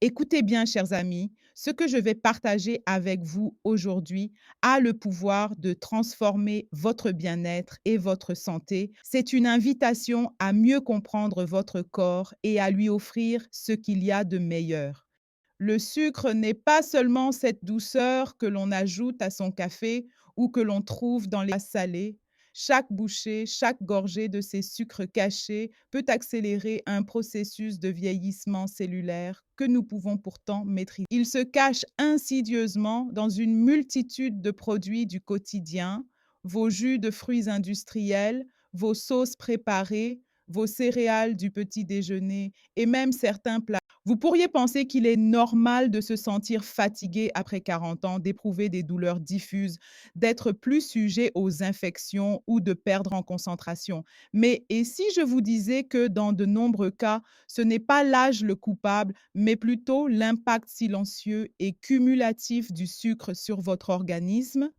Écoutez bien, chers amis, ce que je vais partager avec vous aujourd'hui a le pouvoir de transformer votre bien-être et votre santé. C'est une invitation à mieux comprendre votre corps et à lui offrir ce qu'il y a de meilleur. Le sucre n'est pas seulement cette douceur que l'on ajoute à son café ou que l'on trouve dans les salés. Chaque bouchée, chaque gorgée de ces sucres cachés peut accélérer un processus de vieillissement cellulaire que nous pouvons pourtant maîtriser. Il se cache insidieusement dans une multitude de produits du quotidien, vos jus de fruits industriels, vos sauces préparées, vos céréales du petit déjeuner et même certains plats. Vous pourriez penser qu'il est normal de se sentir fatigué après 40 ans, d'éprouver des douleurs diffuses, d'être plus sujet aux infections ou de perdre en concentration. Mais et si je vous disais que dans de nombreux cas, ce n'est pas l'âge le coupable, mais plutôt l'impact silencieux et cumulatif du sucre sur votre organisme?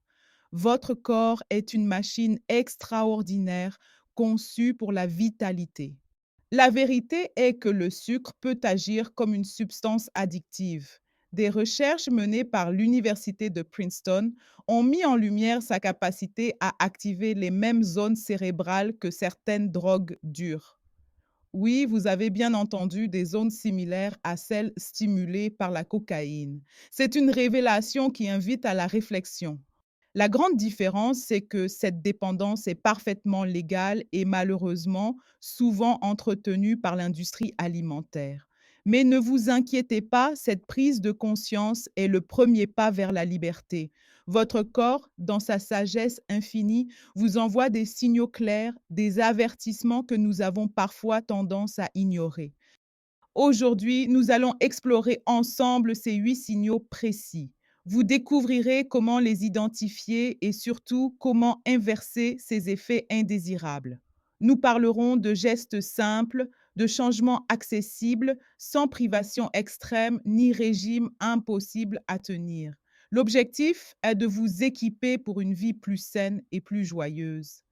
Votre corps est une machine extraordinaire conçue pour la vitalité. La vérité est que le sucre peut agir comme une substance addictive. Des recherches menées par l'Université de Princeton ont mis en lumière sa capacité à activer les mêmes zones cérébrales que certaines drogues dures. Oui, vous avez bien entendu, des zones similaires à celles stimulées par la cocaïne. C'est une révélation qui invite à la réflexion. La grande différence, c'est que cette dépendance est parfaitement légale et malheureusement souvent entretenue par l'industrie alimentaire. Mais ne vous inquiétez pas, cette prise de conscience est le premier pas vers la liberté. Votre corps, dans sa sagesse infinie, vous envoie des signaux clairs, des avertissements que nous avons parfois tendance à ignorer. Aujourd'hui, nous allons explorer ensemble ces 8 signaux précis. Vous découvrirez comment les identifier et surtout comment inverser ces effets indésirables. Nous parlerons de gestes simples, de changements accessibles, sans privation extrême ni régime impossible à tenir. L'objectif est de vous équiper pour une vie plus saine et plus joyeuse.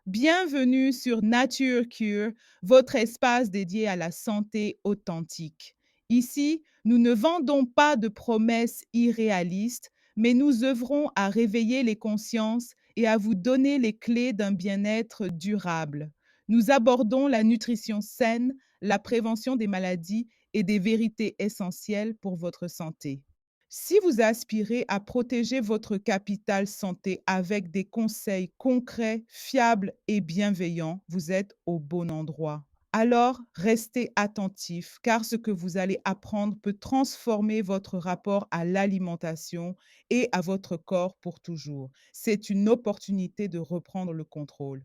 Bienvenue sur Nature Cure, votre espace dédié à la santé authentique. Ici, nous ne vendons pas de promesses irréalistes, mais nous œuvrons à réveiller les consciences et à vous donner les clés d'un bien-être durable. Nous abordons la nutrition saine, la prévention des maladies et des vérités essentielles pour votre santé. Si vous aspirez à protéger votre capital santé avec des conseils concrets, fiables et bienveillants, vous êtes au bon endroit. Alors, restez attentifs car ce que vous allez apprendre peut transformer votre rapport à l'alimentation et à votre corps pour toujours. C'est une opportunité de reprendre le contrôle.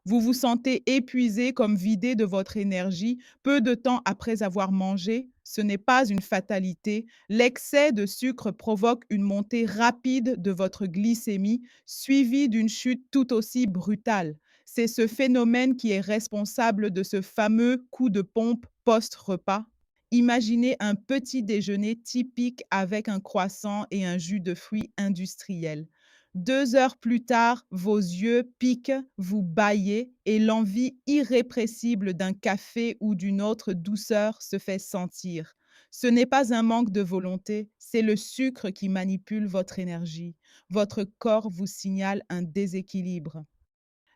Vous vous sentez épuisé, comme vidé de votre énergie peu de temps après avoir mangé? Ce n'est pas une fatalité. L'excès de sucre provoque une montée rapide de votre glycémie, suivie d'une chute tout aussi brutale. C'est ce phénomène qui est responsable de ce fameux coup de pompe post-repas. Imaginez un petit déjeuner typique avec un croissant et un jus de fruits industriel. 2 heures plus tard, vos yeux piquent, vous bâillez et l'envie irrépressible d'un café ou d'une autre douceur se fait sentir. Ce n'est pas un manque de volonté, c'est le sucre qui manipule votre énergie. Votre corps vous signale un déséquilibre.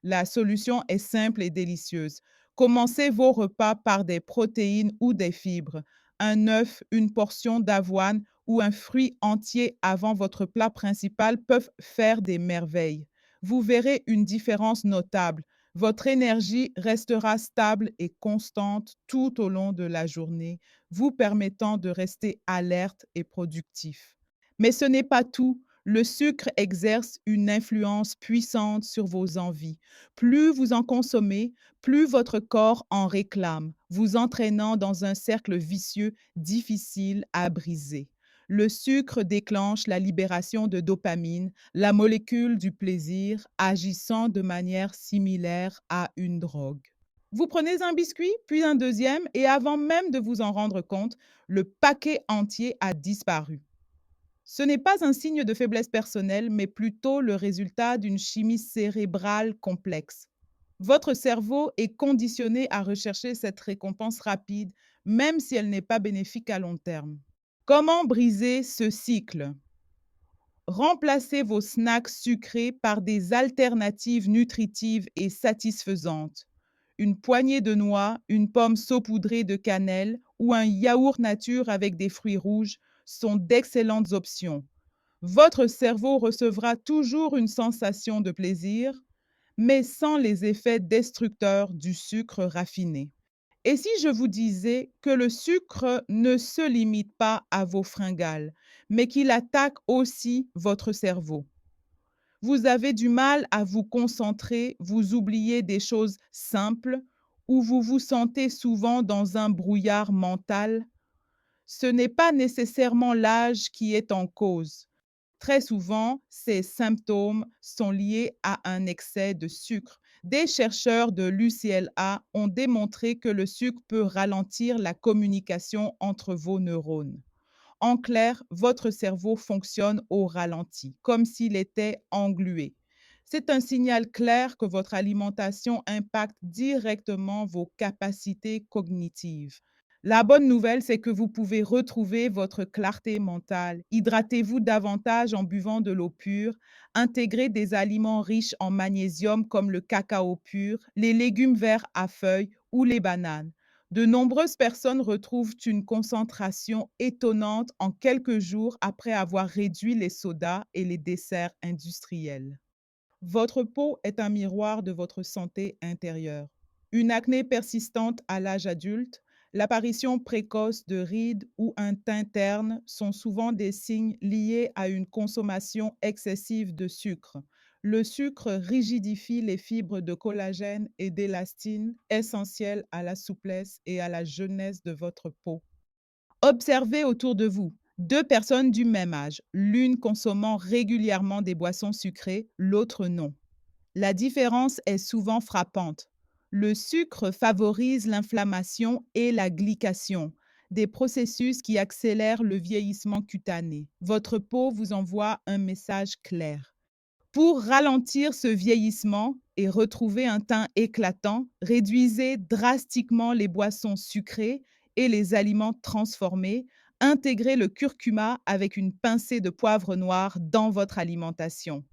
La solution est simple et délicieuse. Commencez vos repas par des protéines ou des fibres. Un œuf, une portion d'avoine ou un fruit entier avant votre plat principal peuvent faire des merveilles. Vous verrez une différence notable. Votre énergie restera stable et constante tout au long de la journée, vous permettant de rester alerte et productif. Mais ce n'est pas tout. Le sucre exerce une influence puissante sur vos envies. Plus vous en consommez, plus votre corps en réclame, vous entraînant dans un cercle vicieux difficile à briser. Le sucre déclenche la libération de dopamine, la molécule du plaisir, agissant de manière similaire à une drogue. Vous prenez un biscuit, puis un deuxième, et avant même de vous en rendre compte, le paquet entier a disparu. Ce n'est pas un signe de faiblesse personnelle, mais plutôt le résultat d'une chimie cérébrale complexe. Votre cerveau est conditionné à rechercher cette récompense rapide, même si elle n'est pas bénéfique à long terme. Comment briser ce cycle? Remplacez vos snacks sucrés par des alternatives nutritives et satisfaisantes. Une poignée de noix, une pomme saupoudrée de cannelle ou un yaourt nature avec des fruits rouges sont d'excellentes options. Votre cerveau recevra toujours une sensation de plaisir, mais sans les effets destructeurs du sucre raffiné. Et si je vous disais que le sucre ne se limite pas à vos fringales, mais qu'il attaque aussi votre cerveau? Vous avez du mal à vous concentrer, vous oubliez des choses simples ou vous vous sentez souvent dans un brouillard mental? Ce n'est pas nécessairement l'âge qui est en cause. Très souvent, ces symptômes sont liés à un excès de sucre. Des chercheurs de l'UCLA ont démontré que le sucre peut ralentir la communication entre vos neurones. En clair, votre cerveau fonctionne au ralenti, comme s'il était englué. C'est un signal clair que votre alimentation impacte directement vos capacités cognitives. La bonne nouvelle, c'est que vous pouvez retrouver votre clarté mentale. Hydratez-vous davantage en buvant de l'eau pure, intégrez des aliments riches en magnésium comme le cacao pur, les légumes verts à feuilles ou les bananes. De nombreuses personnes retrouvent une concentration étonnante en quelques jours après avoir réduit les sodas et les desserts industriels. Votre peau est un miroir de votre santé intérieure. Une acné persistante à l'âge adulte, l'apparition précoce de rides ou un teint terne sont souvent des signes liés à une consommation excessive de sucre. Le sucre rigidifie les fibres de collagène et d'élastine essentielles à la souplesse et à la jeunesse de votre peau. Observez autour de vous deux personnes du même âge, l'une consommant régulièrement des boissons sucrées, l'autre non. La différence est souvent frappante. Le sucre favorise l'inflammation et la glycation, des processus qui accélèrent le vieillissement cutané. Votre peau vous envoie un message clair. Pour ralentir ce vieillissement et retrouver un teint éclatant, réduisez drastiquement les boissons sucrées et les aliments transformés. Intégrez le curcuma avec une pincée de poivre noir dans votre alimentation.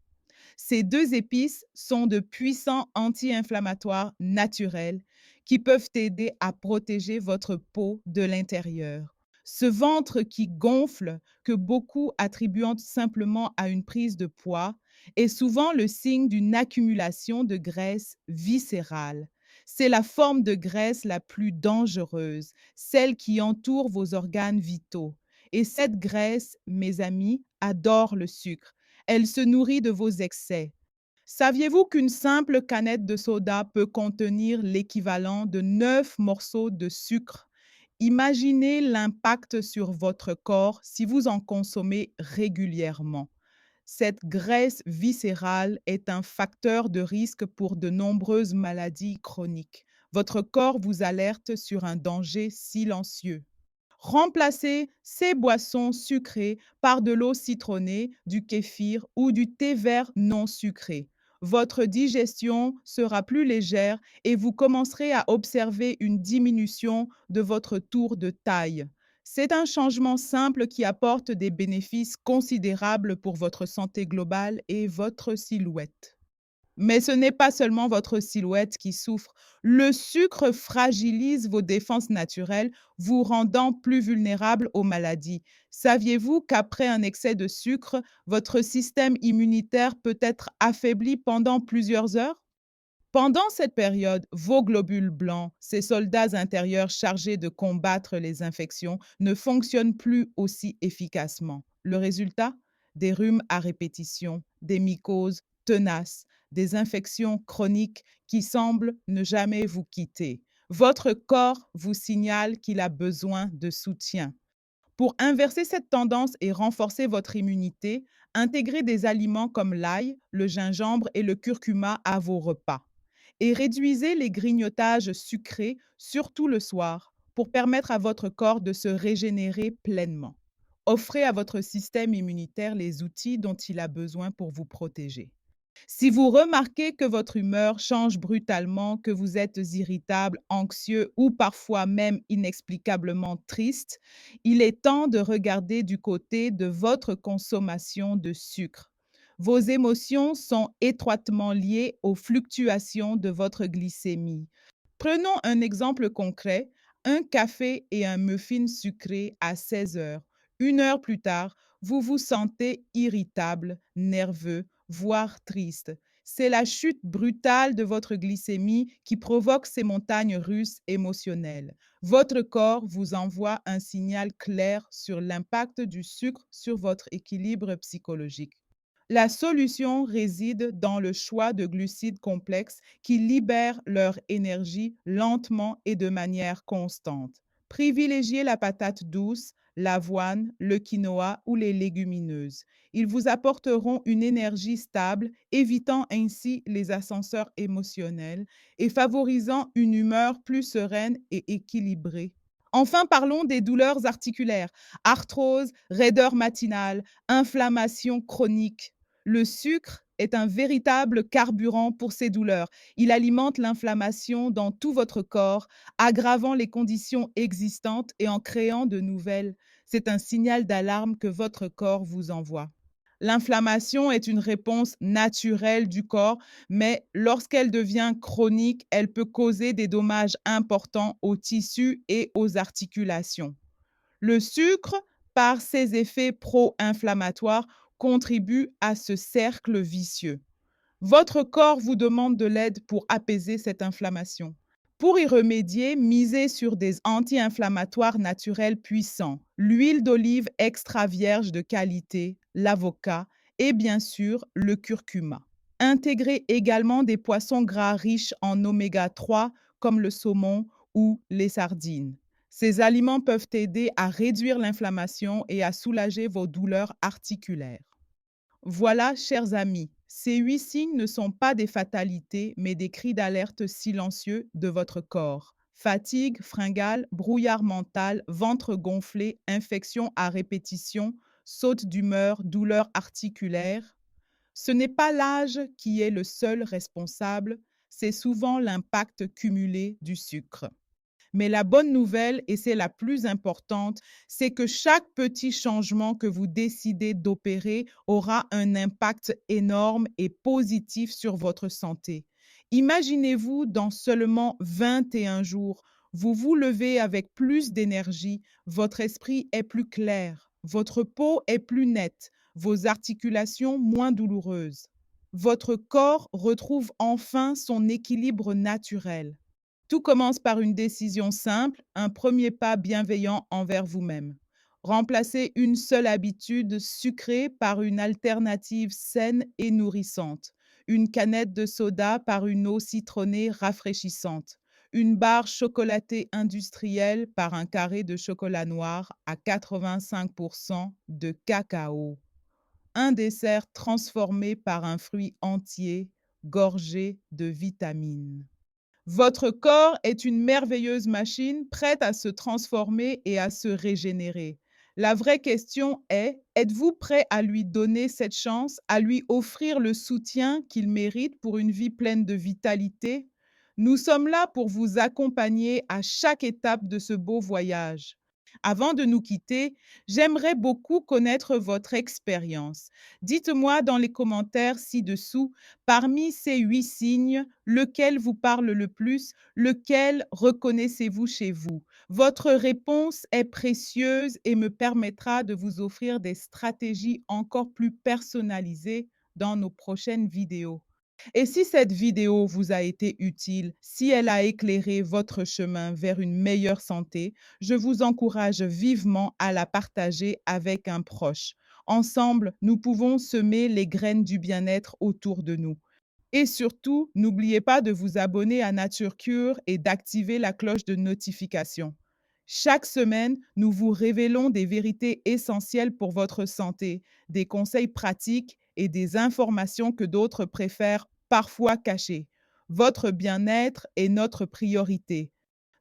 Ces deux épices sont de puissants anti-inflammatoires naturels qui peuvent aider à protéger votre peau de l'intérieur. Ce ventre qui gonfle, que beaucoup attribuent simplement à une prise de poids, est souvent le signe d'une accumulation de graisse viscérale. C'est la forme de graisse la plus dangereuse, celle qui entoure vos organes vitaux. Et cette graisse, mes amis, adore le sucre. Elle se nourrit de vos excès. Saviez-vous qu'une simple canette de soda peut contenir l'équivalent de 9 morceaux de sucre? Imaginez l'impact sur votre corps si vous en consommez régulièrement. Cette graisse viscérale est un facteur de risque pour de nombreuses maladies chroniques. Votre corps vous alerte sur un danger silencieux. Remplacez ces boissons sucrées par de l'eau citronnée, du kéfir ou du thé vert non sucré. Votre digestion sera plus légère et vous commencerez à observer une diminution de votre tour de taille. C'est un changement simple qui apporte des bénéfices considérables pour votre santé globale et votre silhouette. Mais ce n'est pas seulement votre silhouette qui souffre. Le sucre fragilise vos défenses naturelles, vous rendant plus vulnérable aux maladies. Saviez-vous qu'après un excès de sucre, votre système immunitaire peut être affaibli pendant plusieurs heures? Pendant cette période, vos globules blancs, ces soldats intérieurs chargés de combattre les infections, ne fonctionnent plus aussi efficacement. Le résultat? Des rhumes à répétition, des mycoses tenaces, des infections chroniques qui semblent ne jamais vous quitter. Votre corps vous signale qu'il a besoin de soutien. Pour inverser cette tendance et renforcer votre immunité, intégrez des aliments comme l'ail, le gingembre et le curcuma à vos repas. Et réduisez les grignotages sucrés, surtout le soir, pour permettre à votre corps de se régénérer pleinement. Offrez à votre système immunitaire les outils dont il a besoin pour vous protéger. Si vous remarquez que votre humeur change brutalement, que vous êtes irritable, anxieux ou parfois même inexplicablement triste, il est temps de regarder du côté de votre consommation de sucre. Vos émotions sont étroitement liées aux fluctuations de votre glycémie. Prenons un exemple concret, un café et un muffin sucré à 16 heures. Une heure plus tard, vous vous sentez irritable, nerveux, voire triste. C'est la chute brutale de votre glycémie qui provoque ces montagnes russes émotionnelles. Votre corps vous envoie un signal clair sur l'impact du sucre sur votre équilibre psychologique. La solution réside dans le choix de glucides complexes qui libèrent leur énergie lentement et de manière constante. Privilégiez la patate douce, l'avoine, le quinoa ou les légumineuses. Ils vous apporteront une énergie stable, évitant ainsi les ascenseurs émotionnels et favorisant une humeur plus sereine et équilibrée. Enfin, parlons des douleurs articulaires, arthrose, raideur matinale, inflammation chronique. Le sucre est un véritable carburant pour ces douleurs. Il alimente l'inflammation dans tout votre corps, aggravant les conditions existantes et en créant de nouvelles. C'est un signal d'alarme que votre corps vous envoie. L'inflammation est une réponse naturelle du corps, mais lorsqu'elle devient chronique, elle peut causer des dommages importants aux tissus et aux articulations. Le sucre, par ses effets pro-inflammatoires, contribue à ce cercle vicieux. Votre corps vous demande de l'aide pour apaiser cette inflammation. Pour y remédier, misez sur des anti-inflammatoires naturels puissants, l'huile d'olive extra vierge de qualité, l'avocat et bien sûr le curcuma. Intégrez également des poissons gras riches en oméga 3 comme le saumon ou les sardines. Ces aliments peuvent aider à réduire l'inflammation et à soulager vos douleurs articulaires. Voilà, chers amis, ces 8 signes ne sont pas des fatalités, mais des cris d'alerte silencieux de votre corps. Fatigue, fringale, brouillard mental, ventre gonflé, infection à répétition, saute d'humeur, douleur articulaire. Ce n'est pas l'âge qui est le seul responsable, c'est souvent l'impact cumulé du sucre. Mais la bonne nouvelle, et c'est la plus importante, c'est que chaque petit changement que vous décidez d'opérer aura un impact énorme et positif sur votre santé. Imaginez-vous dans seulement 21 jours, vous vous levez avec plus d'énergie, votre esprit est plus clair, votre peau est plus nette, vos articulations moins douloureuses. Votre corps retrouve enfin son équilibre naturel. Tout commence par une décision simple, un premier pas bienveillant envers vous-même. Remplacez une seule habitude sucrée par une alternative saine et nourrissante. Une canette de soda par une eau citronnée rafraîchissante. Une barre chocolatée industrielle par un carré de chocolat noir à 85% de cacao. Un dessert transformé par un fruit entier gorgé de vitamines. Votre corps est une merveilleuse machine prête à se transformer et à se régénérer. La vraie question est, êtes-vous prêt à lui donner cette chance, à lui offrir le soutien qu'il mérite pour une vie pleine de vitalité? Nous sommes là pour vous accompagner à chaque étape de ce beau voyage. Avant de nous quitter, j'aimerais beaucoup connaître votre expérience. Dites-moi dans les commentaires ci-dessous, parmi ces 8 signes, lequel vous parle le plus, lequel reconnaissez-vous chez vous? Votre réponse est précieuse et me permettra de vous offrir des stratégies encore plus personnalisées dans nos prochaines vidéos. Et si cette vidéo vous a été utile, si elle a éclairé votre chemin vers une meilleure santé, je vous encourage vivement à la partager avec un proche. Ensemble, nous pouvons semer les graines du bien-être autour de nous. Et surtout, n'oubliez pas de vous abonner à Nature Cure et d'activer la cloche de notification. Chaque semaine, nous vous révélons des vérités essentielles pour votre santé, des conseils pratiques et des informations que d'autres préfèrent parfois cacher. Votre bien-être est notre priorité.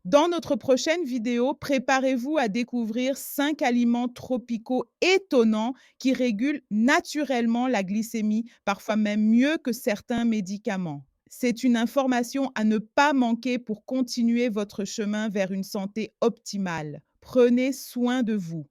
Dans notre prochaine vidéo, préparez-vous à découvrir 5 aliments tropicaux étonnants qui régulent naturellement la glycémie, parfois même mieux que certains médicaments. C'est une information à ne pas manquer pour continuer votre chemin vers une santé optimale. Prenez soin de vous.